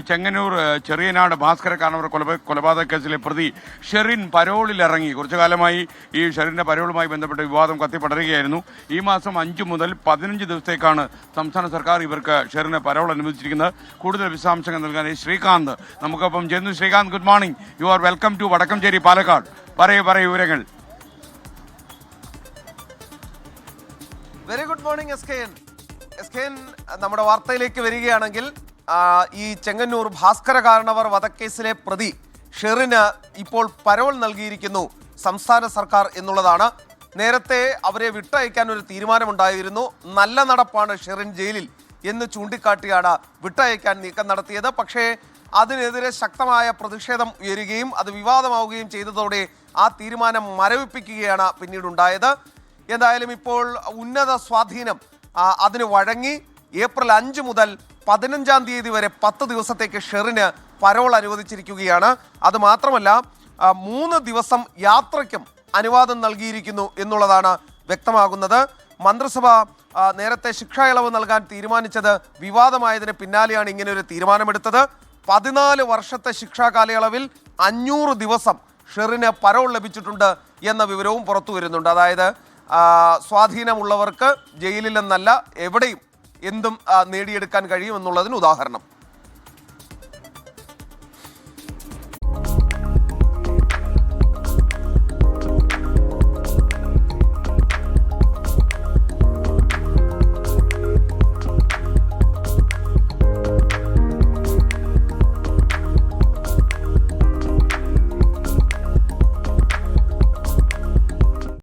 ചെങ്ങന്നൂർ ചെറിയനാട് ഭാസ്കര കാരണവർ കൊലപാതക കേസിലെ പ്രതി ഷെറിൻ പരോളിലിറങ്ങി. കുറച്ചു കാലമായി ഈ ഷെറിന്റെ പരോളുമായി ബന്ധപ്പെട്ട് വിവാദം കത്തിപ്പടരുകയായിരുന്നു. ഈ മാസം 5 മുതൽ 15 ദിവസത്തേക്കാണ് സംസ്ഥാന സർക്കാർ ഇവർക്ക് ഷെറിന് പരോൾ അനുവദിച്ചിരിക്കുന്നത്. കൂടുതൽ വിശദാംശങ്ങൾ നൽകാൻ ശ്രീകാന്ത് നമുക്കൊപ്പം ചേർന്നു. Srikanth, good morning. You are welcome to Vadakkanchery, Palakkad. പറയൂ വിവരങ്ങൾ. Very good morning S K N. നമ്മുടെ വാർത്തയിലേക്ക് വരികയാണെങ്കിൽ, ഈ ചെങ്ങന്നൂർ ഭാസ്കര കാരണവർ വധക്കേസിലെ പ്രതി ഷെറിന് ഇപ്പോൾ പരോൾ നൽകിയിരിക്കുന്നു സംസ്ഥാന സർക്കാർ എന്നുള്ളതാണ്. നേരത്തെ അവരെ വിട്ടയക്കാൻ ഒരു തീരുമാനമുണ്ടായിരുന്നു. നല്ല നടപ്പാണ് ഷെറിൻ ജയിലിൽ എന്ന് ചൂണ്ടിക്കാട്ടിയാണ് വിട്ടയക്കാൻ നീക്കം നടത്തിയത്. പക്ഷേ അതിനെതിരെ ശക്തമായ പ്രതിഷേധം ഉയരുകയും അത് വിവാദമാവുകയും ചെയ്തതോടെ ആ തീരുമാനം മരവിപ്പിക്കുകയാണ് പിന്നീടുണ്ടായത്. എന്തായാലും ഇപ്പോൾ ഉന്നത സ്വാധീനം അതിന് വഴങ്ങി ഏപ്രിൽ 5 മുതൽ 15-ാം തീയതി വരെ 10 ദിവസത്തേക്ക് ഷെറിന് പരോൾ അനുവദിച്ചിരിക്കുകയാണ്. അതുമാത്രമല്ല 3 ദിവസം യാത്രയ്ക്കും അനുവാദം നൽകിയിരിക്കുന്നു എന്നുള്ളതാണ് വ്യക്തമാകുന്നത്. മന്ത്രിസഭ നേരത്തെ ശിക്ഷാ ഇളവ് നൽകാൻ തീരുമാനിച്ചത് വിവാദമായതിന് പിന്നാലെയാണ് ഇങ്ങനെ ഒരു തീരുമാനമെടുത്തത്. 14 വർഷത്തെ ശിക്ഷാ കാലയളവിൽ 500 ദിവസം ഷെറിന് പരോൾ ലഭിച്ചിട്ടുണ്ട് എന്ന വിവരവും പുറത്തു വരുന്നുണ്ട്. അതായത് സ്വാധീനമുള്ളവർക്ക് ജയിലിൽ നിന്നല്ല എവിടെയും എന്തും നേടിയെടുക്കാൻ കഴിയുമെന്നുള്ളതിന് ഉദാഹരണം.